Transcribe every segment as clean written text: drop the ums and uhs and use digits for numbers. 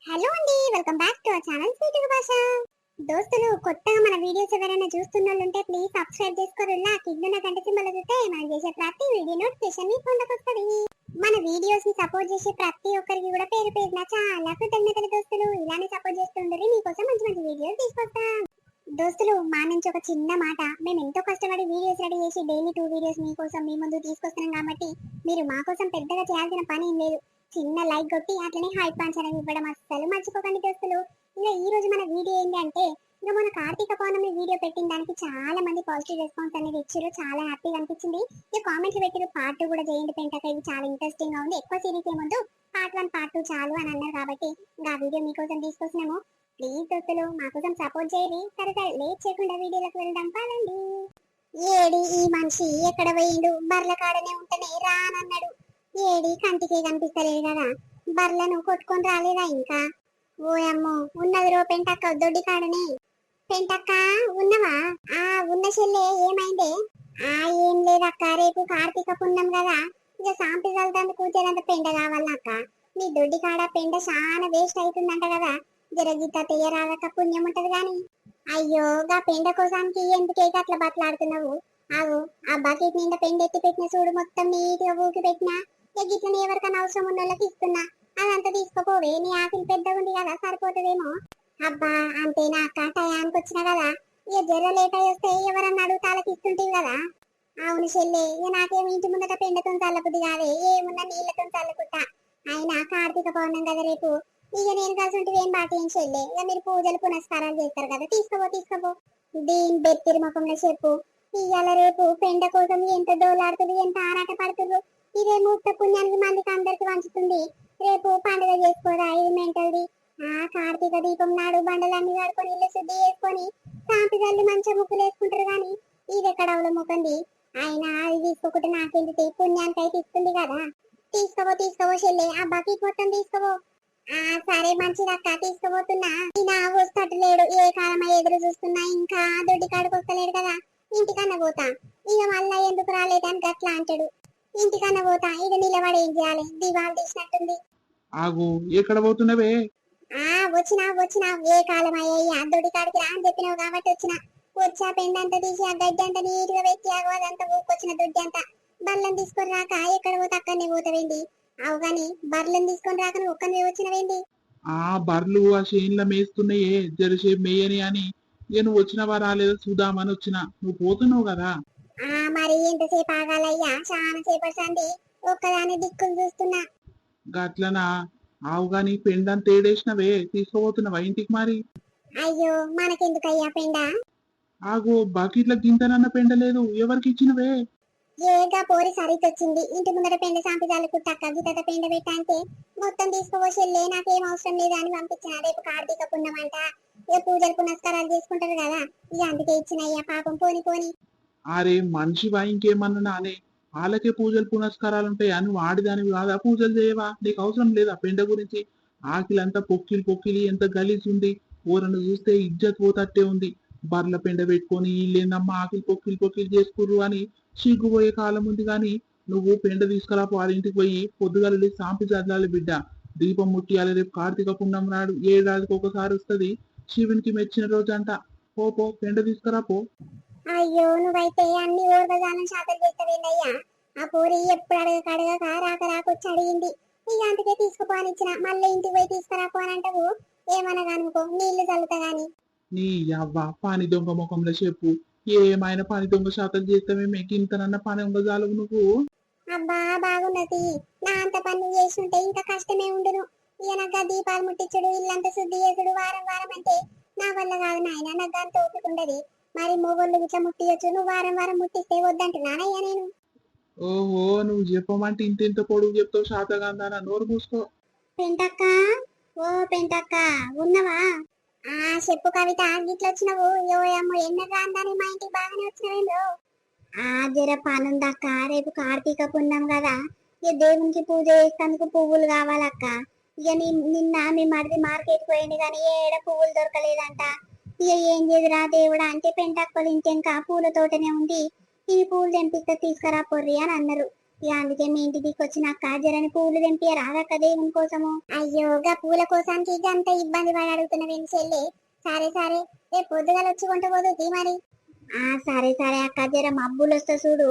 Hello అండి, welcome back to our channel sweet భాష. దోస్తులు, కొత్తగా మన వీడియోస్ ఎవరైనా చూస్తున్నోళ్ళుంటే ప్లీజ్ సబ్స్క్రైబ్ చేసుకోరులా. కింద గంట సింబల్ చూస్తే మనం చేసే ప్రతి వీడియో నోటిఫికేషన్ మీ ఫోన్లోకి వస్తుంది. మన వీడియోస్ ని సపోర్ట్ చేసే ప్రతి ఒక్కరికి కూడా పేరు పేరున చాలా కృతజ్ఞతలు దోస్తులు. ఇలానే సపోర్ట్ చేస్తుండ్రి, మీకోసం మంచి మంచి వీడియోస్ తీసుకొస్తాం. దోస్తులు, మా నుంచి ఒక చిన్న మాట. మేము ఎంతో కష్టపడి వీడియోస్ రెడీ చేసి డైలీ 2 వీడియోస్ మీకోసం మీ ముందు తీసుకొస్తున్నాం కాబట్టి మీరు మా కోసం పెద్దగా చేయాల్సిన పని ఏం లేదు. చిన్న లైక్ కొట్టి అట్లనే హైప్ పంచడం ఇవ్వడం అస్సలు మర్చిపోకండి దోస్తులు. ఇంకా ఈ రోజు మన వీడియో ఏంటి అంటే, ఇంకా మన కార్తీక పౌర్ణమి వీడియో పెట్టిన దానికి చాలా మంది పాజిటివ్ రెస్పాన్స్ అనేది ఇచ్చారు. చాలా హ్యాపీగా అనిపించింది. ఇక కామెంట్లు పెట్టారు పార్ట్ 2 కూడా చేయండి పెంటక, ఇది చాలా ఇంట్రెస్టింగ్ గా ఉంది, ఎక్కువ సిరీస్ ఏమొద్దు, పార్ట్ 1 పార్ట్ 2 చాలు అని అన్నారు. కాబట్టి ఇంకా ఆ వీడియో మీకోసం తీసుకొచ్చినాము. ప్లీజ్ దోస్తులు, మా కోసం సపోర్ట్ చేయండి. సరే సరే, లేట్ చేయకుండా వీడియోలోకి వెళ్దాం పదండి. ఏడి ఈ మనిషి ఎక్కడ పోయిండు? బర్ల కాడనే ఉంటేనే రానన్నాడు. ఏడి కంటికి కనిపిస్తలేదు కదా, బర్లను కొట్టుకొని రాలేదా ఇంకా? ఓయమ్మో, ఉన్నది రో పెంటక్క దొడ్డి కాడనే. పెంటక్క, ఉన్నవా? ఆ ఉన్న చెల్లె, ఏమైందే? ఆ ఏం లేదక్క, రేపు కార్తీక పుణ్యం కదా, ఇక సాంపి చల్లుతాందుకు కూర్చేదంత పెండ కావాలక్క. మీ దొడ్డి కాడ పెండ చాలా వేస్ట్ అవుతుందంట కదా, జరగిత తెయ్యరాదక్క, పుణ్యం ఉంటది గాని. అయ్యో, గా పెండ కోసానికి ఎందుకే అట్లా బట్లాడుతున్నావు? ఆగు, ఆ బకెట్ నిండా పెండ ఎత్తి పెట్టిన చూడు, మొత్తం నీట్ గా ఊకి పెట్టినా. గిట్లని ఎవరికైనా అవసరం ఉన్న వాళ్ళకి ఇస్తున్నా, అదంతా తీసుకుపోవే. నీ ఆకులు పెద్దగా ఉంది కదా, సరిపోతుందేమో. అబ్బా, అంతేనా అక్క, టయానికి వచ్చినా కదా, ఇక జర లేట్ అయి వస్తే ఎవరన్నా అడుగుతాలకి ఇస్తుంటివి కదా. అవును చెల్లె, ఇక నాకేమి ఇంటి ముందట పెండతో చల్లబుద్ది కాదే, ఏమున్నా నీళ్లతో చల్లుకుంటా. అయినా కార్తీక పౌర్ణం కదా రేపు, ఇక నేను కలిసి ఉంటే ఏం బాట ఏం చెల్లె. ఇక మీరు పూజలు పునస్కారాలు చేస్తారు కదా, తీసుకోబో. దీని బెత్తిరి ముఖంలో చెప్పు. ఇవాళ రేపు పెండ కోసం ఎంత డోలాడుతుంది, ఎంత ఆరాట పడుతుంది. ఇదే ముక్త పుణ్యానికి మందికి అందరికి వంచుతుంది. రేపు పండుగ చేసుకోరా, ఇది మెంటల్ది. ఆ కార్తీక దీపం నాడు బండలన్నీ కడుకొని ఇల్లు శుద్ధి చేసుకొని సాంపి తల్లి మంచిగా ముక్కులు వేసుకుంటారు గాని, ఇది ఎక్కడ అవల ముఖంది. అయినా అది తీసుకోకుంటే నాకెందుకు, పుణ్యానికి అయితే ఇస్తుంది కదా. తీసుకోబో చెల్లె, ఆ బకెట్ మొత్తం తీసుకోబో. ఆ సరే మంచిదక్క, తీసుకుపోతున్నా. నా వస్తట్టు లేడు, ఏ కాలమై ఎదురు చూస్తున్నా, ఇంకా దొడ్డి కాడికి వస్తలేడు కదా, ఇంటికన్నా పోతా. ఇక మళ్ళా ఎందుకు రాలేదని గట్లా అంటాడు. ఇంటికన్నా పోతా, ఇక నిలబడి ఏం చేయాలి, దివాళ తీసినట్టుంది. ఆగు, ఎక్కడ పోతున్నవే? ఆ వచ్చినా, ఏ కాలం అయ్యా దొడ్డి కాడికి రా అని చెప్పినావు కాబట్టి వచ్చా పెండంతా తీసి ఆ గడ్డి అంతా నీట్ గా పెట్టి అదంతా ఊకొచ్చిన దొడ్డి అంతా బర్లను తీసుకొని రాక ఎక్కడ పోతే అక్కడనే పోతావేంది? అవు గాని బర్లను తీసుకొని రాక నువ్వు ఒక్కనే వచ్చినవేంది? ఆ బర్లు ఆ చేన్ల మేస్తున్నాయే, జరసేపు మేయని అని. ఇక నువ్వు వచ్చినవా రాలేదో చూద్దామని వచ్చిన. నువ్వు పోతున్నావు కదా. ఆ మరి ఎంతసేపు ఆగాలయ్యా, చాలా సేపటి ఒక్కదాని దిక్కులు చూస్తున్నా. గట్లనా? ఆవు గాని పెండంత ఏడేసినవే, తీసుకుపోతున్నావా ఇంటికి మరి? అయ్యో, మనకెందుకయ్యా పెండ? ఆగు, బకెట్ల గింతనన్న పెండలేదు, ఎవరికి ఇచ్చినవే? ఏగా పోరి సరితొచ్చింది, ఇంటి ముందర పెండ సాంపిదాలు కుట్టక్క గిత పెండ పెట్టాంటే మొత్తం తీసుకుపోషెల్లే, నాకేం అవసరం లేదు అని పంపించిన. రేపు కార్తీక పుణ్యమంట, ఇక పూజలు పునస్కారాలు చేసుకుంటారు కదా, ఇక అందుకే ఇచ్చిన. అయ్యా పాపం, పోని. అరే మనిషివా, ఇంకేమన్నా నానే? వాళ్ళకే పూజలు పునస్కారాలుంటాయా? నువ్వు ఆడిదానివి కాదా, పూజలు చేయవా? నీకు అవసరం లేదా పెండ గురించి? ఆకిలంతా పొక్కిలి ఎంత గలీజ్ ఉంది. ఊరను చూస్తే ఇజ్జత్ పోతట్టే ఉంది. బర్ల పెండ పెట్టుకొని వీళ్ళేందమ్మా ఆకిలి పొక్కిలి చేసుకుర్రు అని సిగ్గుపోయే కాలం ఉంది. గాని నువ్వు పెండ తీసుకురాపో, వాళ్ళ ఇంటికి పోయి పొద్దుగాల సాంపి చల్లాలి బిడ్డ. దీపం ముట్టియాలి, రేపు కార్తీక పుణ్యం నాడు ఏడాదికి ఒకసారి వస్తుంది, శివునికి మెచ్చిన రోజు అంట. పో పెండ తీసుకురాపో. అయ్యో, నువ్వైతే అన్ని ఓర్వగానం శాతలు చేస్తావేందయ్యా? ఆ పూరి ఎప్పుడు అడగక రాకొచ్చి అడిగింది, ఇక అందుకే తీసుకుపోనిచ్చిన. మళ్ళీ ఇంటికి పోయి తీసుకురాపో అని అంటావు, ఏమనగానుకో నీళ్లు చల్లుతా గాని. నీ అవ్వ పని దొంగ ముఖంలో చెప్పు. ఏమైనా పని దొంగ శాతం చేస్తామే, ఇంతనన్న పని ఉండజాలు నువ్వు. అబ్బా బాగున్నది, నా అంత పని చేస్తుంటే ఇంకా కష్టమే ఉండును. ఇక నాకు దీపాలు ముట్టించుడు, ఇల్లంతా శుద్ధి చేసుడు వారం అంటే నా వల్ల కాదు నాయన, నాకు అంత ఓపిక ఉండదు. మరి మొగోళ్ళు ఇట్లా ముట్టియచ్చు, నువ్వు వారం ముట్టిస్తే వద్దంటున్నానయ్యా నేను. ఓహో, నువ్వు చెప్పమంటే ఇంత పొడుగు చెప్తావు, శాతగాంధాన నోరు మూసుకో. పెంటక్క, ఓ పెంటక్క, ఉన్నవా? ఆ చెప్పు కవిత, గిట్ల వచ్చినవు? అమ్మో, ఎన్నగా అందని మా ఇంటికి బాగానే వచ్చినవేందో. ఆ జర పనుందక్క, రేపు కార్తీక పుణ్యం కదా, ఇక దేవునికి పూజ చేసేందుకు పువ్వులు కావాలక్క. ఇక నిన్న మీ మరిది మార్కెట్ పోయింది కానీ ఏడ పువ్వులు దొరకలేదంట. ఇక ఏం చేదురా దేవుడా అంటే, పెంటక్కలు ఇంకెంకా పూల తోటనే ఉంది, ఈ పూలు తెంపిస్తే తీసుకురా పొర్రి అని అన్నారు. ఇక అందుకే మీ ఇంటి దిక్కొచ్చిన అక్క జరని పూలు తెంపి రాదక్క దేవుని కోసము. అయ్యో గా పూల కోసానికి ఇక అంత ఇబ్బంది పడి అడుగుతున్నవేం చెల్లి. సరే సరే రేపు పొద్దుగాల వచ్చి కొంట పోతుంది మరి. సరే సరే అక్క జర మబ్బులు వస్తా చూడు.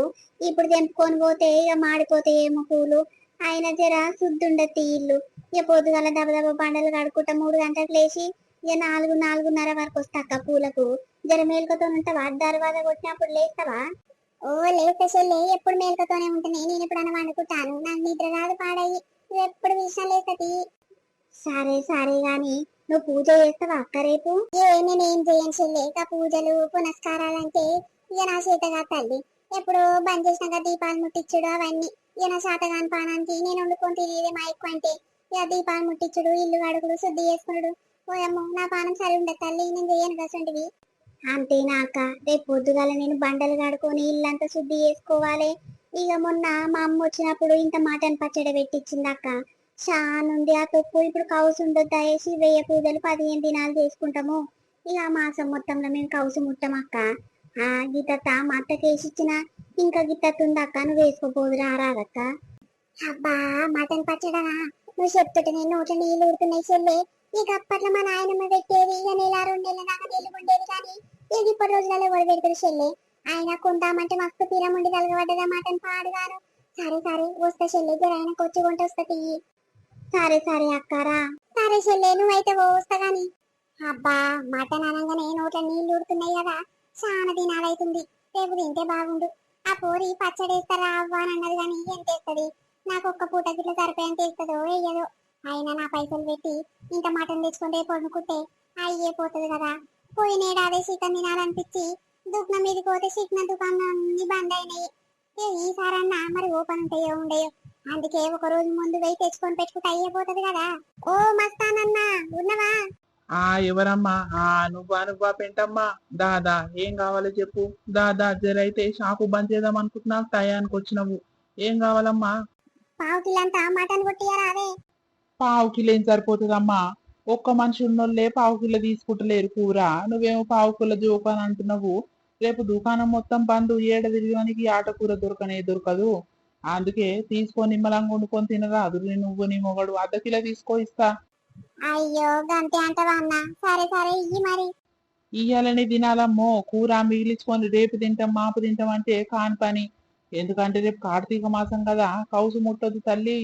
ఇప్పుడు తెంపుకొని పోతే ఇక మాడిపోతాయేమో పూలు. ఆయన జర శుద్ధుండతి ఇల్లు. ఇక పొద్దుగాల దెబ్బ బండలు కడుక్కుంటా 3 గంటలకు లేచి ఇక 4-4:30 వరకు వస్తా అక్క పూలకు. జర మేలుకతో ఉంటావా? దర్వాజా కొట్టినప్పుడు లేస్తావా? ఓ లేస్తా చెల్లి, ఎప్పుడు మేలుకతోనే ఉంటుంది. నేను ఎప్పుడన్నా వండుకుంటాను. నాకు నిద్ర రాదు పాడయి. నువ్వు ఎప్పుడు విషయం లేస్తది. సరే సరే గాని నువ్వు పూజ చేస్తావా అక్క రేపు? నేనేం చేయను చెల్లి. ఇక పూజలు పునస్కారాలంటే ఇక నా చేతగా తల్లి. ఎప్పుడు బంద్ చేసినాక దీపాలు ముట్టించుడు అవన్నీ ఇక నా శాతగాని పానానికి నేను వండుకొని తినేది మా ఎక్కువ అంటే ఇక దీపాలు ముట్టించుడు, ఇల్లు కడుగుడు, శుద్ధి చేసుకున్నాడు. ఓయమ్మో నా పానం సరి ఉండదు తల్లి, నేను చేయను కసంటివి. అంతేనా అక్క? రేపు పొద్దుగాల నేను బండలు కడుకొని ఇల్లంతా శుద్ధి చేసుకోవాలి. ఇక మొన్న మా అమ్మ వచ్చినప్పుడు ఇంత మటన్ పచ్చడి పెట్టించింది అక్క. చానుంది ఆ తొక్కు. ఇప్పుడు కౌసు ఉండొద్దు వేసి 1000 పూజలు 15 దినాలు చేసుకుంటాము. ఇక ఆ మాసం మొత్తంలో మేము కౌసు ముట్టం అక్క. గీతత్త మా అత్తకి వేసి ఇచ్చిన ఇంకా గిత్తత్త ఉంది అక్క, నువ్వు వేసుకోపోదు రాదక్క. అబ్బా మటన్ పచ్చడనా? నువ్వు చెప్తుంటే నేను నోట్ల నీళ్ళు ఊడుతున్నాయి చెల్లె. ఇక అప్పట్లో మా నాయనమ్మ పెట్టేది. ఇక నెల 2 నెలల దాకా నీళ్ళు ఉండేది. కానీ ఇక ఇప్పటి రోజులలో ఎవరు పెడతారు చెల్లె? ఆయన కొందామంటే మస్తు తీరం ఉండి కలగబడ్డదా మటన్ పాడుగాను. సరే సరే వస్తా చెల్లె, జర ఆయన కొచ్చి కొంట వస్తా తీయి. సరే సరే అక్కారా. సరే చెల్లె నువ్వైతే వస్తా గాని. అబ్బా మటన్ అనగానే నోట్ల నీళ్ళు ఊడుతున్నాయి కదా. చాలా దినాలైతుంది. రేపు తింటే బాగుండు. ఆ పోరి పచ్చడేస్తారా అవ్వ అని అన్నది కానీ ఎంత వేస్తుంది? నాకు ఒక్క పూట గిట్ల సరిపోయేంత వేస్తుందో వేయదో. అయినా నా పైసలు పెట్టి ఇంత మటన్ తెచ్చుకుంటే పొడుకుంటే అయ్యే పోతుంది కదా. పోయినేడాది చికెన్ తినాలనిపించి దుకాణం మీదకి పోతే చికెన్ దుకాణం అన్ని బంద్ అయినాయి. ఈసారన్నా మరి ఓపెన్ ఉంటాయో ఉండయో. అందుకే ఒక రోజు ముందు పోయి తెచ్చుకొని పెట్టుకుంటే అయ్యిపోతుంది కదా. ఓ మస్తానన్నా ఉన్నవా? ఎవరమ్మా? నువ్వా పెంటమ్మా? దాదా ఏం కావాలో చెప్పు. దాదా జరైతే షాపు బంద్ చేద్దాం అనుకుంటున్నావు, టయానికి వచ్చినవు. ఏం కావాలమ్మా? పావు కిలంతా మటన్ కొట్టియరాదే. పావు కిలో ఏం సరిపోతుందమ్మా? ఒక్క మనిషి ఉన్నోళ్ళే పావు కిలో తీసుకుంటలేరు కూర. నువ్వేమో పావు కిలో జోకు అని అంటున్నావు. రేపు దుకాణం మొత్తం బంద్. ఏడ తిరిగి ఆట కూర దొరకదు. అందుకే తీసుకొని నిమ్మలంగా వండుకొని తినరాదు. నువ్వు నీ మొగడు 1/2 కిలో తీసుకో, ఇస్తా. అయ్యో గంతే అంటవా అన్న? సరే సరే ఇయ్యి మరి. ఇయ్యాలని తినాలమ్మో. కూర మిగిలించుకొని రేపు తింటాం మాపు తింటాం అంటే కాని పని. ఎందుకంటే రేపు కార్తీక మాసం కదా, కౌసు ముట్టదు తల్లి.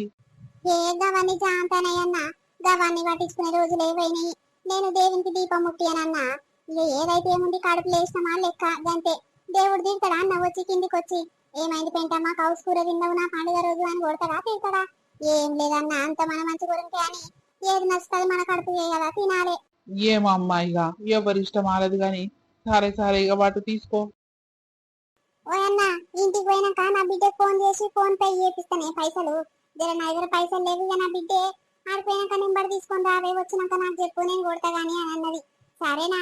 ఏ గవన్ని జాంతనయ్యన్నా, గవన్ని పట్టించుకునే రోజులు ఏవైనాయి. నేను దేవునికి దీపం ముట్టియనన్నా. ఇక ఏదైతే ఏముంది, కడుపు లేచినమా లెక్క గంతే. దేవుడు తింటాడా అన్న వచ్చి కిందికి వచ్చి ఏమైంది పెంటమ్మా కౌసు కూర తిన్నావు నా పండుగ రోజు అని కొడతాడా తింటాడా? ఏం లేదన్నా, అంత మన మంచి గురించి అని ఏది నచ్చుతుంది మన కడుపు కదా తినాలే. ఏమో అమ్మా, ఇక ఎవరి ఇష్టం ఆలదు గాని. సరే సరే ఇక వాటి తీసుకో. ఓ అన్న ఇంటికి పోయినాక నా బిడ్డకు ఫోన్ చేసి ఫోన్ పే చేపిస్తానే పైసలు. జర నా దగ్గర పైసలు లేవు. ఇక నా బిడ్డే ఆడిపోయినాక నెంబర్ తీసుకొని రావే, వచ్చినాక నాకు చెప్పు నేను కొడతా గానీ అని అన్నది. సరేనా?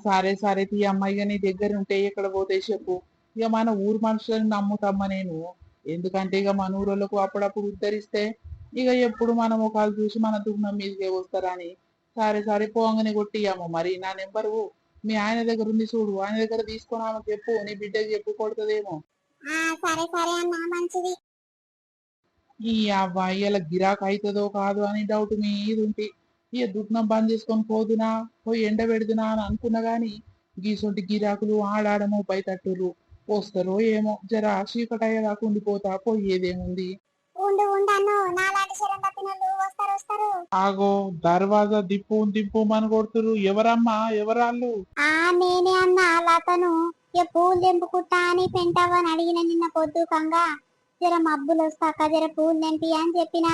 సరే సరే తీ అమ్మ. ఇక నీ దగ్గర ఉంటే ఎక్కడ పోతే చెప్పు. ఇక మన ఊరు మనుషులను నమ్ముతామ్మా నేను. ఎందుకంటే ఇక మన ఊరోళ్ళకు అప్పుడప్పుడు ఉద్ధరిస్తే ఇక ఎప్పుడు మన ముఖాలు చూసి మన దుఃఖం మీదకే వస్తారని. సరే సరే పోంగని కొట్టియమ్మ. మరి నా నెంబరు మీ ఆయన దగ్గర ఉంది చూడు, ఆయన దగ్గర తీసుకొని ఆమె చెప్పు, నీ బిడ్డకి చెప్పు, కొడుతుందేమో. సరే సరే అన్న మంచిది. ఈ అబ్బాయి ఇలా గిరాక్ అవుతుందో కాదు అని డౌట్ మీద ఉంటే ఇక దుఃఖం బంద్ చేసుకొని పోదునా, పోయి ఎండ పెడుదునా అని అనుకున్నా గాని గీసొంటి గిరాకులు ఆడాడమో బయటట్టురు వస్తారో ఏమో. జర చీకటి అయ్యేదాకా ఉండిపోతా, పోయేదేముంది. ఉండు ఉండను, నాలాంటి శరం తప్పినోళ్ళు వస్తారు వస్తారు. ఆగో దర్వాజా దిప్పు అని కొడుతురు. ఎవరమ్మా? ఎవరాళ్ళు? నేనే అన్న లతను. ఇక పూలు తెంపుకుంటా అని పెంటావని అడిగిన నిన్న పొద్దుకంగా. జర మబ్బులు వస్తాక జర పూలు తెంపి అని చెప్పిన.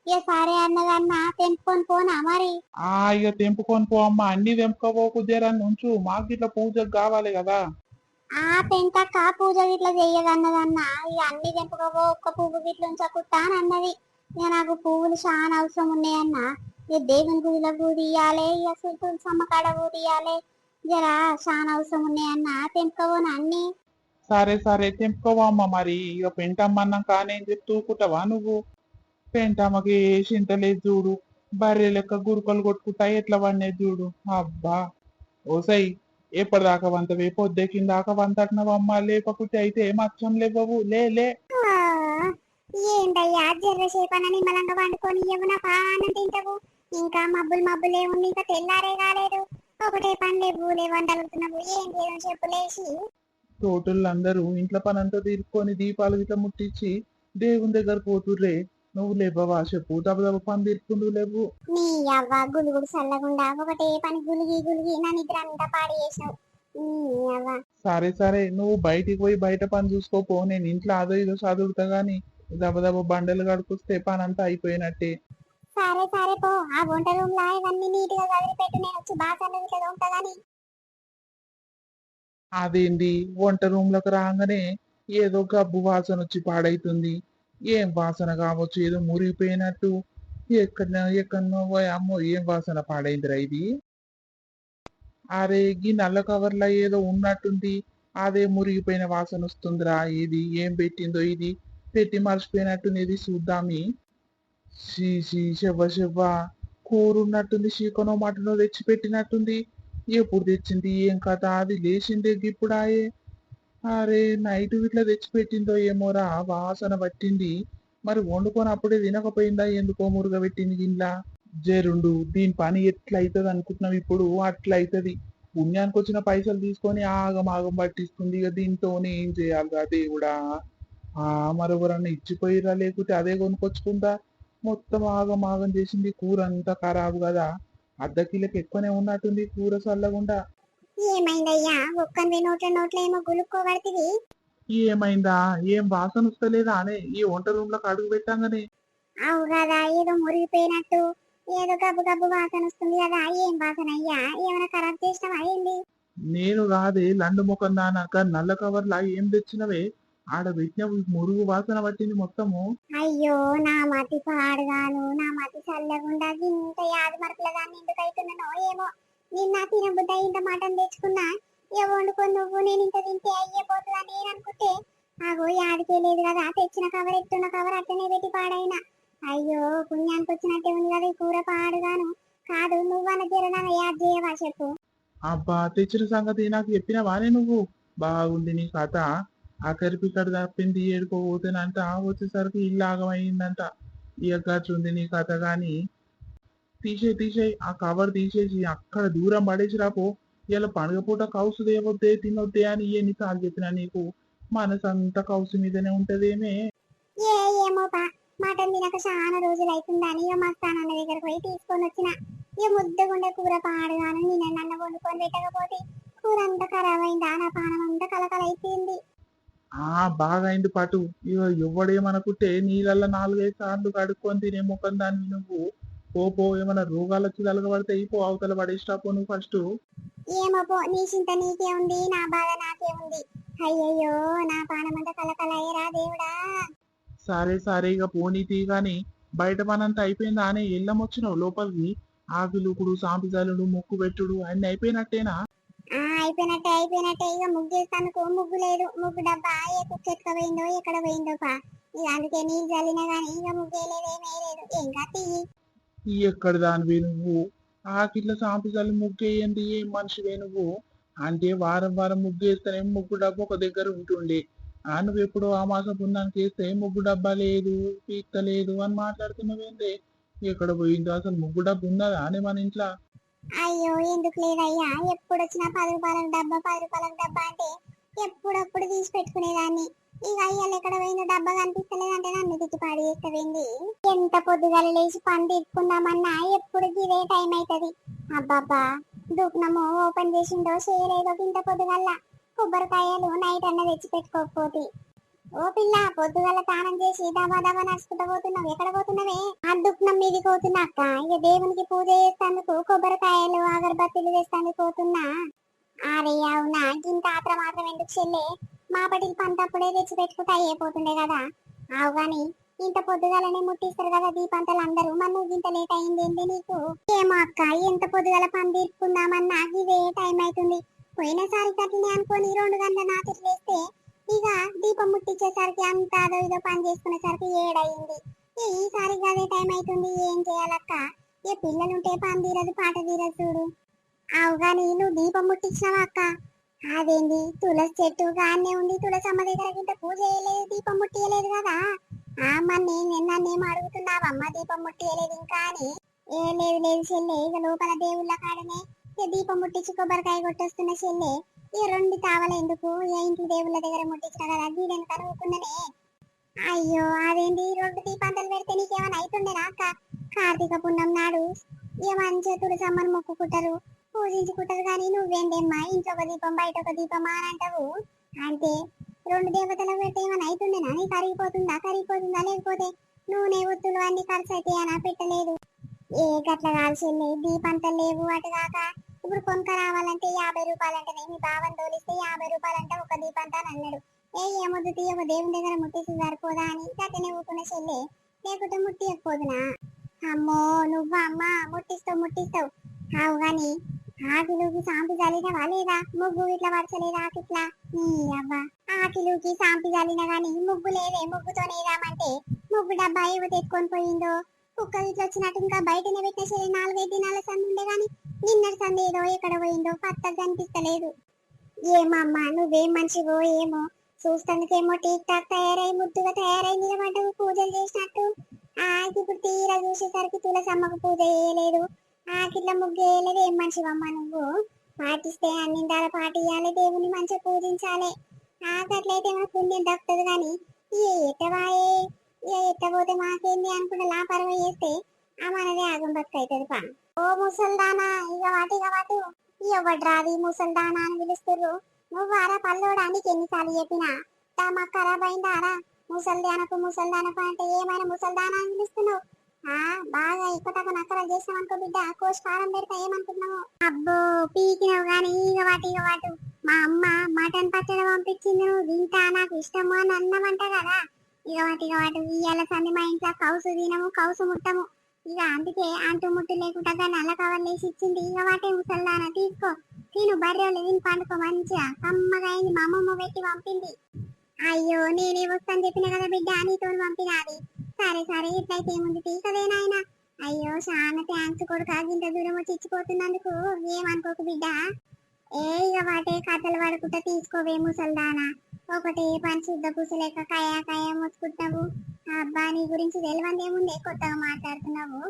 ఇక సరే అన్నదన్నా తెంపుకొని పోనా మరి? ఇక తెంపుకొని పో అమ్మా. అన్ని తెంపుకోపోకు, జర నుంచు, మాకు ఇట్లా పూజకు కావాలి కదా. పెంటక్క పూజ గిట్ల చెయ్యదన్నదన్న. ఇక అన్ని తెంపుకోపో, ఒక్క పువ్వు గిట్ల ఉంచకుట్టా అని అన్నది. ఇక నాకు పువ్వులు చాలా అవసరం ఉన్నాయన్న. ఇక దేవుని పూజలో పూ తీయాలి, ఇక తులసమ్మ కాడ పూ తీయాలి. జరా చాలా అవసరం ఉన్నాయన్న, తెంపుకోపోను అన్ని. సరే సరే తెంపుకోవమ్మ. మరి ఇక పెంటమ్మన్నాం కానీ ఏం చెప్తూ కుట్టవా నువ్వు? పెంటమ్మకి చింతలేదు చూడు, బర్రె లెక్క గురుకలు కొట్టుకుంటా ఎట్లా పడినది చూడు. అబ్బా ఓసై, ఎప్పటిదాకా వంతవే? పొద్దెక్కిందాకా వంతటినవమ్మ. లేకపోతే అయితే మచ్చం లేవవు. లే లే. ఏంటయ్యా జర్రసేపన నిమ్మలంగా వండుకొని ఇవ్వన పానం తింటావు. ఇంకా మబ్బులు మబ్బులే ఉంది, ఇంకా తెల్లారే కాలేదు. ఒకటే పండ్లే పూలే వండలుగుతున్నావు. ఏం చేయడం చెప్పులేసి. తోటోళ్ళందరూ ఇంట్లో పనంతా తీర్చుకొని దీపాలు ఇట్లా ముట్టించి దేవుని దగ్గర పోతుర్రే. నువ్వు లేవవా చెప్పు, దెబ్బ పని తీర్చుకుంటూ లేవు. నీ అవ్వ గులుగుడు చల్లకుండా ఒకటే పని గులిగి గులిగి నా నిద్ర అంతా పాడు చేసినావు. నీ అవ్వ. సరే సరే, నువ్వు బయటికి పోయి బయట పని చూసుకోపో, నేను ఇంట్లో అదో ఇదో చదువుతా గాని దెబ్బ బండలు కడుకొస్తే పని అంతా అయిపోయినట్టే. సరే సరే పో, ఆ వంట రూమ్ లా ఇవన్నీ నీట్ గా చదివిపెట్టు, నేను వచ్చి బాసన్లు ఇట్లా తోముతా గాని. అదేంది, వంట రూమ్ లోకి రాగానే ఏదో గబ్బు వాసన వచ్చి పాడైతుంది. ఏం వాసన కావచ్చు, ఏదో మురిగిపోయినట్టు. ఎక్కడనో పోయి అమ్మో ఏం వాసన పాడైందిరా ఇది. అరే ఈ నల్ల కవర్లో ఏదో ఉన్నట్టుంది, అదే మురిగిపోయిన వాసన వస్తుందిరా. ఇది ఏం పెట్టిందో, ఇది పెట్టి మర్చిపోయినట్టుంది, ఇది చూద్దామి. శవ్వ కూర ఉన్నట్టుంది, చికెనో మటనో తెచ్చి పెట్టినట్టుంది. ఎప్పుడు తెచ్చింది, ఏం కథ, అది లేచిందే ఇప్పుడాయే. అరే నైట్ ఇట్లా తెచ్చి పెట్టిందో ఏమోరా, వాసన పట్టింది. మరి వండుకొని అప్పుడే తినకపోయిందా, ఎందుకో మురుగ పెట్టింది గిట్లా. జరుండు, దీని పని ఎట్లా అవుతుంది అనుకుంటున్నావు, ఇప్పుడు అట్లా అవుతుంది. పుణ్యానికి వచ్చిన పైసలు తీసుకొని ఆగం ఆగం పట్టిస్తుంది. ఇక దీంతోనే ఏం చేయాలిరా దేవుడా. మరెవరన్నా ఇచ్చిపోయిరా, లేకుంటే అదే కొనుక్కొచ్చుకుందా. మొత్తం ఆగం ఆగం చేసింది, కూర అంతా ఖరాబు కదా. అర్ధ కిలోకి ఎక్కువనే ఉన్నట్టుంది కూర చల్లగుండా. ఏమైందయ్యా ఒక్కనివే నోట్ల నోట్ల ఏమో గులుక్కోబడుతుంది. ఏమైందా, ఏం వాసన వస్తలేదా అనే ఈ వంట రూమ్ లోకి అడుగు పెట్టంగానే. అవు కదా, ఏదో మురిగిపోయినట్టు ఏదో గబ్బు గబ్బు వాసన వస్తుంది కదా. ఏం వాసన అయ్యా, ఏమైనా ఖరాబ్ చేసినావా ఏంది? నేను కాదే లండు ముఖం దానాక నల్ల కవర్లా ఏం తెచ్చినవే, ఆడ పెట్టిన మురుగు వాసన పట్టింది మొత్తము. అయ్యో నా మతి పాడుగాను, నా మతి చల్లగుండా ఇంత యాది మరపుల దాన్ని ఎందుకు అవుతున్నానో ఏమో. నిన్న తినబుద్ద ఇంత మటన్ తెచ్చుకున్నా, ఇక వండుకొని నువ్వు నేను ఇంత తింటే అయ్యపోతుందా నేను అనుకుంటే, ఆగో యాదికే లేదు కదా. తెచ్చిన కవర్ ఎత్తున్న కవర్ అట్లనే పెట్టి పాడైనా. అయ్యో పుణ్యానికి వచ్చినట్టే ఉంది కదా ఈ కూర పాడుగాను. కాదు నువ్వన్న జరనా యాద్ చేయవా చెప్పు. అబ్బా తెచ్చిన సంగతి నాకు చెప్పినవానే నువ్వు. బాగుంది నీ కథ. ఆ కరిపిక్కడ తప్పింది ఏడుకోపోతేనంట, వచ్చేసరికి ఇల్లు ఆగమైందంట. ఇక గట్లుంది నీ కథ గాని. తీసేయి ఆ కవర్ తీసేసి అక్కడ దూరం పడేసి రాపో. ఇలా పండుగ పూట కౌసు దేవొద్దే తినొద్దే అని ఎన్నిసార్లు చెప్పినా నీకు. మనసంతా కౌసు మీదనే ఉంటదేమే. ఏమో బా, మటన్ తినక చాలా రోజులు అవుతుందని ఇక మా స్థానాన్న దగ్గరకు పోయి తీసుకొని వచ్చిన. ఇక ముద్దగుండే కూర పాడుగాను, నేను నన్న వండుకొని పెట్టకపోతే కూర అంతా ఖరాబ్ అయిందా, నా పానం అంతా కలకల అయిపోయింది. బాగా అయింది పటు. ఇక ఎవ్వడేమనుకుంటే నీళ్ళల్లో 4-5 సార్లు కడుక్కొని తినే ముఖం దాన్ని నువ్వు. పో ఏమైనా రోగాలు వచ్చి తలగబడితే పో అవతల పడేసిరాపో నువ్వు ఫస్ట్. ఏమో పో, నీ చింత నీకే ఉంది, నా బాధ నాకే ఉంది. అయ్యయ్యో నా పానం అంతా కలకల అయ్యరా దేవుడా. సరే ఇక పోనీ తీ గాని, బయట పనంతా అయిపోయిందా అని ఎల్లమొచ్చినావు లోపలికి. ఆకులుకుడు సాంపిజాలుడు ముక్కు పెట్టుడు అన్ని అయిపోయినట్టేనా. అయిపోయినట్టే ఇక ముగ్గేస్తానుకో ముగ్గు లేదు. ముగ్గు డబ్బా ఏ కుక్క ఎత్తుకపోయిందో ఎక్కడ పోయిందో పా. ఇక అందుకే నీళ్ళు చల్లినా గానీ ఇక ముగ్గేయలేదు, ఏమేయలేదు. ఏం కాదు. ఎక్కడ దానివే నువ్వు, ఆకిట్ల సాంపిజాలు ముగ్గేయండి ఏం మనిషివే నువ్వు. అంటే వారం వారం ముగ్గేస్తేనే ముగ్గు డబ్బా ఒక దగ్గర ఉంటుండే. నువ్వు ఎప్పుడో ఆ మాసం పున్నానికి వేస్తే ముగ్గు డబ్బా లేదు, పీక్క లేదు అని మాట్లాడుతున్నావేందే. ఎక్కడ పోయిందో అసలు ముగ్గు డబ్బు ఉన్నదా అని మన ఇంట్లో. అయ్యో ఎందుకు లేదయ్యా, ఎప్పుడు వచ్చినా 10 రూపాయలకు డబ్బా 10 రూపాయలకు డబ్బా అంటే ఎప్పుడప్పుడు తీసి పెట్టుకునేదాన్ని. ఇక అయ్యాలు ఎక్కడ పోయిన డబ్బా కనిపిస్తలేదంటే నన్ను తిట్టి పాడు చేస్తావేంది. ఎంత పొద్దుగాల లేచి పని తీసుకుందామన్నా ఎప్పుడు ఇదే టైం అవుతుంది. అబ్బాబ్బా దుఃఖనము ఓపెన్ చేసిండో చేయలేదో ఇంత పొద్దుగల్లా. కొబ్బరికాయలు నైట్ అన్న తెచ్చి పెట్టుకోకపోతే. ఓ పిల్ల పొద్దుగల తానం చేసి దబా దబా నడుచుకుంటూ పోతున్నావు, ఎక్కడ పోతున్నావే? ఆ దుఃఖనం మీది పోతున్నా అక్క. ఇక దేవునికి పూజ చేస్తాందుకు కొబ్బరికాయలు అగరబత్తులు వేస్తాందుకు పోతున్నా. అరే అవునా, ఇంత ఆత్రం మాత్రం ఎందుకు చెల్లే? మాపటికి పంటప్పుడే తెచ్చి పెట్టుకుంటా అయిపోతుండే కదా. అవు గాని ఇంత పొద్దుగాలనే ముట్టిస్తారు కదా దీపంతలు అందరూ, మరి నువ్వు ఇంత లేట్ అయింది ఏంది నీకు? ఏమో అక్క, ఎంత పొద్దుగల పని తీర్చుకుందామన్నా ఇదే టైం అవుతుంది. పోయినసారి కట్టినే అనుకోని 2 గంటల నాతికి వేస్తే ఇక దీపం ముట్టించేసరికి అంతా అదో ఇదో పని చేసుకునేసరికి 7 అయింది. ఈసారి అదే టైం అవుతుంది. ఏం చేయాలక్క? ఏ పిల్లలుంటే పని తీరదు పాట తీరదు చూడు. అవుగాని నువ్వు దీపం ముట్టించినావా అక్క? అదేంది తులసి చెట్టు గానే ఉంది, తులసమ్మ దగ్గర గింత పూజ చేయలేదు, దీపం ముట్టియలేదు కదా. మరి నన్నేం అడుగుతున్నావమ్మ దీపం ముట్టియలేదు ఇంకా అని. ఏ లేదు లేదు చెల్లె, ఇక లోపల దేవుళ్ళ కాడనే ఇక దీపం ముట్టించి కొబ్బరికాయ కొట్టొస్తున్న చెల్లె. ఈ రెండు తావలు ఎందుకు, ఏ ఇంటి దేవుళ్ళ దగ్గర ముట్టించిన కదా వీడని కనుక్కున్ననే. అయ్యో అదేంటి రెండు దీపాంతలు పెడితే నీకేమైనా అవుతుండేనా అక్క? కార్తీక పుణ్యం నాడు ఇక మంచిగా తులసమ్మని మొక్కుకుంటారు, పూజించుకుంటారు, కానీ నువ్వేంటమ్మా ఇంట్లో ఒక దీపం బయట ఒక దీపమా అని అంటావు. అంటే రెండు దేవతలకు పెడితే ఏమైనా అవుతుండేనా? నీకు కరిగిపోతుందా లేకపోతే నూనె ఒత్తులు అన్ని ఖర్చు అయితే అనా పెట్టలేదు. ఏ గట్ల కాదు చెల్లి, దీపంతలు లేవు అటుగాక ఇప్పుడు కొనుక రావాలంటే 50 రూపాయలు అంటేనే, మీ బావని తోలిస్తే 50 రూపాయలు అంటే ఒక దీపంతా అని అన్నాడు. ఏమొద్దు తీ, ఒక దేవుని దగ్గర ముట్టిసి సరిపోదా అని గట్టనే ఊకున్న చెల్లి, లేకుంటే ముట్టియకపోదునా. అమ్మో నువ్వు అమ్మ ముట్టిస్తావు కావు గాని ఆకిలుకి సాంపి చల్లినవా లేదా? ముగ్గు ఇట్లా పరచలేదా ఆకిట్లా? నీ అవ్వ, ఆకిలుకి సాంపి చల్లిన గాని ముగ్గు లేదే, ముగ్గుతో నేదామంటే ముగ్గు డబ్బా ఏవో తెచ్చుకొని పోయిందో. కుక్కలు ఇట్లా వచ్చినట్టు ఇంకా బయటనే పెట్టిన సరే 4-5 దినాల సంది ఉండే గాని నిన్నటి సంది ఏదో ఎక్కడ పోయిందో పత్తగా కనిపిస్తలేదు. ఏమమ్మా నువ్వేం మంచివో ఏమో, చూస్తానికేమో టీక్ టాక్ తయారై ముద్దుగా తయారై నిలబడ్డవు పూజలు చేసినట్టు. ఇప్పుడు తీరా చూసేసరికి తులసమ్మకు పూజ చేయలేదు, ఆకిట్ల ముగ్గు వేయలేదు. ఏం మంచివమ్మా నువ్వు? పాటిస్తే అన్నిందాల పాటియాలి, దేవుని మంచిగా పూజించాలి. ఆకట్లయితే మన పుణ్యం దక్కుతుంది కానీ ఏ ఎట్టవాయే ఎట్టబోతే మాకేంది అనుకుంటే లాపరవ చేస్తే ఆ మనదే ఆగం బతుకైతుంది పా. ఓ ముసల్దానా ఇక వాటు ఎవడు రాది ముసల్దానా అని పిలుస్తుర్రు. నువ్వు ఆరా పల్లోడానికి ఎన్నిసార్లు చెప్పినా మాకు ఖరాబ్ అయిందారా? ముసల్దానకు అంటే ఏమైనా ముసల్దానా అని పిలుస్తున్నావు? బాగా ఇప్పటిదాకా నక్కలు చేసినావు అనుకో బిడ్డ, కోసి కారం పెడతా ఏమనుకుంటున్నావు? అబ్బో పీకినావు గాని ఇక వాటు మా అమ్మ మటన్ పచ్చడి పంపించింది, నువ్వు తింటా నాకు ఇష్టము అని అన్నమంట కదా. ఇక వాటు ఇయ్యాల సంది మా ఇంట్లో కౌసు తినము కౌసు ముట్టము, ఇక అందుకే అంటు ముట్టు లేకుండా దాన్ని అల్ల కవర్లు వేసి ఇచ్చింది. ఇక వాటే ముసల్దానా తీసుకో తిను, బర్రెలు తిని పండుకో మంచిగా కమ్మగా అయింది, మా అమ్మమ్మ పెట్టి పంపింది. అయ్యో నేనే వస్తాను చెప్పిన కదా బిడ్డ, నీతో పంపినాది. సరే ఇట్లయితే ఏముంది తీసదే నాయన. అయ్యో చాలా థ్యాంక్స్ కొడుక, ఇంత దూరం వచ్చి ఇచ్చిపోతున్నందుకు. ఏమనుకోకు బిడ్డ. ఇక వాటే కథలు పడుకుంటా తీసుకోవే ముసల్దానా, ఒకటే పని శుద్ధ పూసలేక కయా మొత్తుకుంటావు. అబ్బా నీ గురించి తెలివంది ఏముందే, కొత్తగా మాట్లాడుతున్నావు.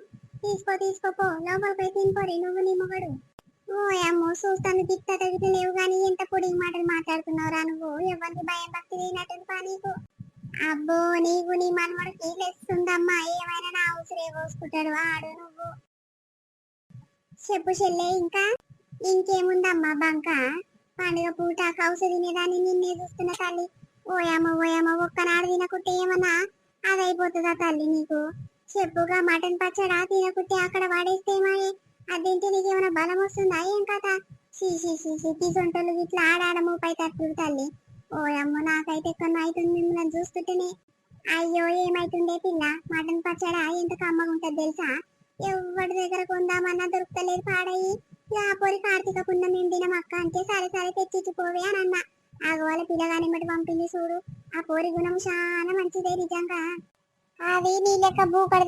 తీసుకోపో లోపలిపై తినిపోరి నువ్వు నీ మొగడు. ఓ అమ్మో చూస్తాను దిక్త లేవు గాని ఎంత పొడిగి మాటలు మాట్లాడుతున్నావురా నువ్వు. ఎవరికి భయం భక్తి లేనట్టు పా నీకు. అబ్బో నీకు నీ మనవడికి లెస్తుందమ్మా, ఏమైనా నా ఉసిరే పోసుకుంటాడు ఆడు. నువ్వు చెప్పు చెల్లె, ఇంకా ఇంకేముందమ్మా బంక? పండుగ పూట కౌసు తినేదాన్ని నిన్నే చూస్తున్న తల్లి. ఓయమ్మ ఒక్కనాడు తినకుంటే ఏమన్నా అదైపోతుందా తల్లి నీకు? చెప్పుగా మటన్ పచ్చడా తినకుంటే అక్కడ వాడేస్తే మాయే, అదేంటి నీకేమైనా బలం వస్తుందా ఏం కథ? తీసుంటలు ఇట్లా ఆడాడ మూపై తట్టుడు తల్లి. ఓయమ్మ నాకైతే ఎక్కడో అవుతుంది మిమ్మల్ని చూస్తుంటేనే. అయ్యో ఏమైతుందే పిల్ల, మటన్ పచ్చడా ఎంత కమ్మగా ఉంటది తెలుసా? ఎవరి దగ్గర కొందామన్నా దొరుకుతలేదు పాడయి. పొరి కార్తీక పుణ్యం నిండిన మక్క అంటే సరే తెచ్చిచ్చిపోవే అని అన్న. ఆ గోల పిల్లగాని బట్టి పంపింది చూడు. ఆ పోరి గుణం చాలా మంచిదే నిజంగా. అది నీ లెక్క బూకర్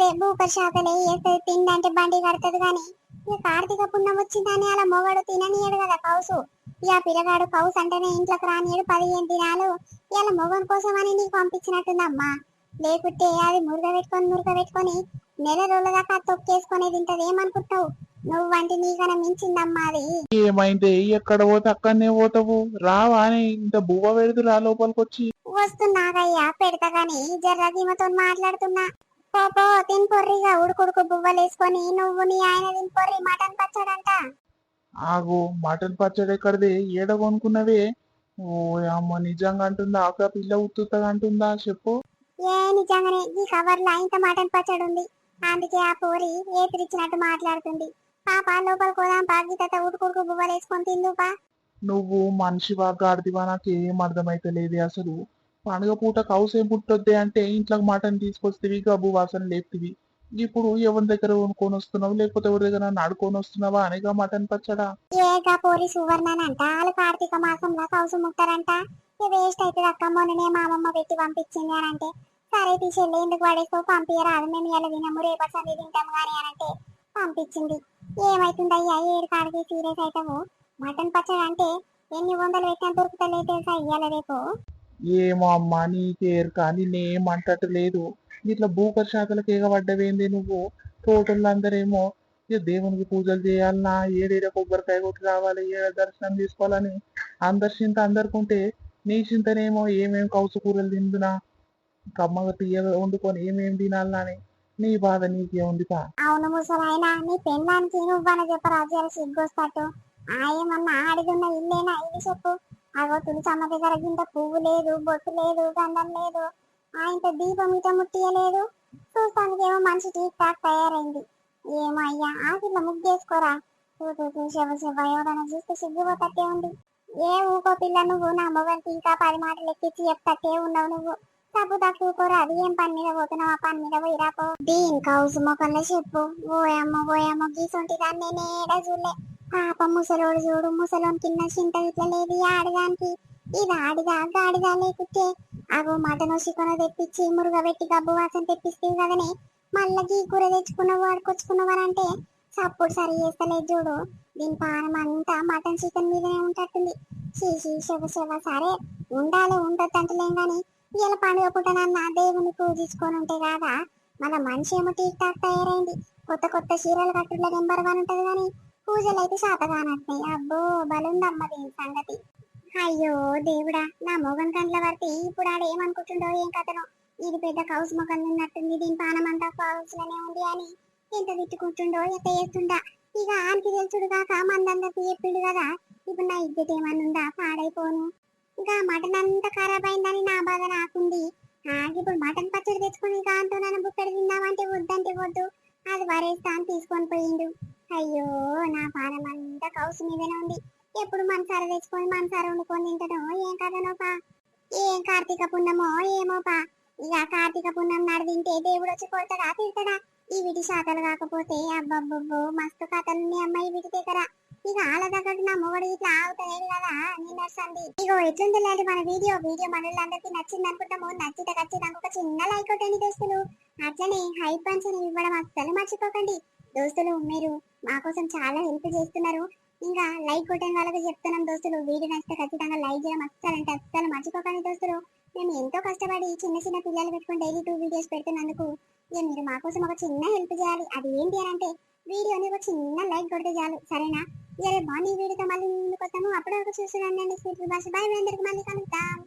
శాతలే వేస్తుంది, తిండంటే బండి కడుతుంది గాని ఇక కార్తీక పుణ్యం వచ్చిందని అలా మొగడు తిననీయడు కదా కౌసు. ఇక పిల్లగాడు కౌసు అంటేనే ఇంట్లోకి రానియడు 15 దినాలు. ఇలా మొగన్ కోసం అని నీకు పంపించినట్టుందమ్మా. లేకుంటే అది మురుగ పెట్టుకొని నెల రోజుల దాకా తొక్కేసుకొని తింటది. ఏమనుకుంటావు నువ్వంటే నీకన్నా మించిందమ్మా అది. ఏమైంది? ఎక్కడ పోతే అక్కడనే పోతావు, రావా అని ఇంత బువ్వ పెడుతు రా లోపలికి వచ్చి. వస్తున్నాగయ్యా పెడతా గాని జర్రగీమతో మాట్లాడుతున్నా. పోపో తినిపోర్రిగా ఉడుకుడుకు బువ్వలేసుకొని నువ్వు నీ ఆయన తినిపోర్రి మటన్ పచ్చడంట. ఆగు, మటన్ పచ్చడి ఎక్కడిది? ఏడ కొనుక్కున్నవే? ఓ అమ్మ నిజంగా అంటుందా? ఆక పిల్ల ఉత్తుగా అంటుందా? చెప్పు. నిజంగానే ఈ కవర్ లో ఇంత మటన్ పచ్చడి ఉంది, అందుకే ఆ పోరి ఏతిరిచ్చినట్టు మాట్లాడుతుంది. పాప లోపల కోదాం గీత ఉడుకుడుకు బువ్వలేసుకొని తిందుపా. నువ్వు మనిషివా గాడిదివా నాకేం అర్థమైతలేదు అసలు. పండుగ పూట కౌసేం పుట్టొద్దే అంటే ఇంట్లోకి మటన్ తీసుకొస్తేవి గబ్బు వాసన లేపుతీవి. ఇప్పుడు ఎవరి దగ్గర కొనుక్కొని వస్తున్నావు, లేకపోతే ఎవరి దగ్గర నడుకొని వస్తున్నావా అనేగా మటన్ పచ్చడా? ఏగా పోరి సువర్ణనంట వాళ్ళు కార్తీక మాసంలో కౌసు ముట్టారంట. వేస్ట్ అవుతుంది అక్క, మొన్ననే మా అమ్మమ్మ పెట్టి పంపించింది అని అంటే సరే తీసేళ్ళి ఎందుకు పడేసుకో పంపించరాదు, మేము ఇలా తినము రేపటి సంది తింటాము కానీ అని అంటే పంపించింది. ఏమైతుందయ్యా ఏడు కాడికి సీరియస్ అవుతావు? మటన్ పచ్చడి అంటే ఎన్ని వందలు పెట్టినా దొరుకుతలే తెలుసా ఇయ్యాల రేపు. ఏమో అమ్మా నీకేరు కానీ నేనేమంటట్టు లేదు. ఇట్లా భూకర్ శాతలకు ఎగబడ్డవేంది నువ్వు? తోటోళ్ళందరేమో ఇక దేవునికి పూజలు చేయాలన్నా, ఏడేడ కొబ్బరికాయ కొట్టి రావాలి, ఏడ దర్శనం తీసుకోవాలని అందరి చింత అందరుకుంటే, నీ చింతనేమో ఏమేం కౌసు కూరలు తిందునా, కమ్మగా తీయగా వండుకొని ఏమేం తినాలనా అని నీ బాధ నీకే ఉందిపా. అవును ముసలాయన, నీ పెళ్ళానికి నువ్వన చెప్పరా జర సిగ్గొస్తట్టు. ఏమన్నా ఆడిదున్న ఇల్లేనా ఇది చెప్పు. అగో తులసమ్మ దగ్గర గింత పువ్వు లేదు, బొట్టు లేదు, గంధం లేదు, ఇంత దీపం ఇట ముట్టియలేదు. చూస్తానికేమో మనిషి టీక్ టాక్ తయారైంది. ఏమో అయ్యా ఆకిట్లా ముగ్గేసుకోరా. తూ శివ శివ ఎవడన్నా చూస్తే సిగ్గుపోతట్టే ఉంది. ఏ ఊకో పిల్ల నువ్వు, నా మొగలికి ఇంకా 10 మాటలు ఎక్కించి చెప్తట్టే ఉన్నావు నువ్వు. తప్పు తక్కువరా, అది ఏం పని మీద పోతున్నావు, ఆ పని మీద పోయిరాపో. దీని కౌసు మొక్కలే చెప్పు. ఓయమ్మో గీసొంటి దాన్ని నేను ఏడా చూడలే. పాప ముసలోడు చూడు, ముసలోని కింద చింత ఇట్లా లేదు ఈ ఆడదానికి. ఇది ఆడిదా గాడిదా లేకుంటే అగో మటన్ చికెన్ తెప్పించి మురుగబెట్టి గబ్బు వాసన తెప్పిస్తే కదనే మళ్ళా గీ కూర తెచ్చుకున్నావు వాడుకొచ్చుకున్నావు అని అంటే సప్పుడు సరి చేస్తలేదు చూడు. దీని పానం అంతా మటన్ చికెన్ మీదనే ఉంటట్టుంది. చీసి శివ శివ సరే ఉండాలి ఉండొద్దు అంటలేం గాని ఇవాళ పండుగ పుట్టనన్న దేవుని పూజించుకొని ఉంటే కాదా మన మనిషి ఏమో టీక్ టాక్ తయారైంది. కొత్త కొత్త చీరలు కట్టులో నెంబర్ 1 ఉంటది కానీ పూజలు అయితే శాతగానట్టాయి. అబ్బో బలుందమ్మ దీని సంగతి. అయ్యో దేవుడా, నా మొగన్ కండ్ల పడితే ఇప్పుడు ఆడ ఏమనుకుంటుండో ఏం కథనో. ఇది పెద్ద కౌసు మొక్కలు ఉన్నట్టుంది, దీని పానం అంతా కౌసులోనే ఉంది అని ఎంత తిట్టుకుంటుండో ఎంత చేస్తుండా. ఇక ఆనికి తెలుసుడు కాక మందందరికి చెప్పిండు కదా. ఇప్పుడు నా ఇద్దరు ఏమన్నా ఉందా, పాడైపోను. ఇంకా మటన్ అంతా ఖరాబ్ అయిందని నా బాధ నాకుంది. ఇప్పుడు మటన్ పచ్చడి తెచ్చుకొని దాంతో నన్ను బుక్కడి తిందామంటే వద్దంటే వద్దు, అది వరేస్తా అని తీసుకొని పోయిండు. అయ్యో నా పానం అంతా కౌసు మీదనే ఉంది. ఎప్పుడు మనసార తెచ్చుకొని మనసార వండుకొని తింటనో ఏం కదనో పా. ఏం కార్తీక పుణ్యమో ఏమో పా. ఇక కార్తీక పుణ్యం నాడు తింటే దేవుడు వచ్చి కొడతాడా తిడతాడా. ఈ వీటి శాతలు కాకపోతే అబ్బబ్బబ్బో మస్తు కథలు మీ అమ్మాయి వీటి దగ్గర. ఇక ఆల దగ్గర నా మొగడు ఇట్లా ఆగుతాడు కదా నిన్నర్సండి. ఇగో ఎట్లుంది లేదు మన వీడియో మనలందరికీ నచ్చింది అనుకుంటాము. నచ్చితే ఖచ్చితంగా ఒక చిన్న లైక్ కొట్టండి దోస్తులు. అట్లనే హైప్ పంచని ఇవ్వడం అస్సలు మర్చిపోకండి దోస్తులు. మీరు మా కోసం చాలా హెల్ప్ చేస్తున్నారు. ఇంకా లైక్ కొట్టిన వాళ్ళకి చెప్తున్నాం దోస్తులు, వీడియో నచ్చితే ఖచ్చితంగా లైక్ చేయడం అస్సలంటే అస్సలు మర్చిపోకండి దోస్తులు. మేము ఎంతో కష్టపడి చిన్న చిన్న పిల్లలు పెట్టుకుని డైలీ 2 వీడియోస్ పెడుతున్నందుకు ఇక మీరు మా కోసం ఒక చిన్న హెల్ప్ చేయాలి. అది ఏంటి అని అంటే వీడియోని ఒక చిన్న లైక్ కొడితే చాలు, సరేనా? ఇక రేపు మార్నింగ్ వీడియోతో మళ్ళీ ముందుకు వస్తాము. అప్పటి వరకు చూస్తున్నాను. బాయ్, అందరికి మళ్ళీ కలుద్దాం.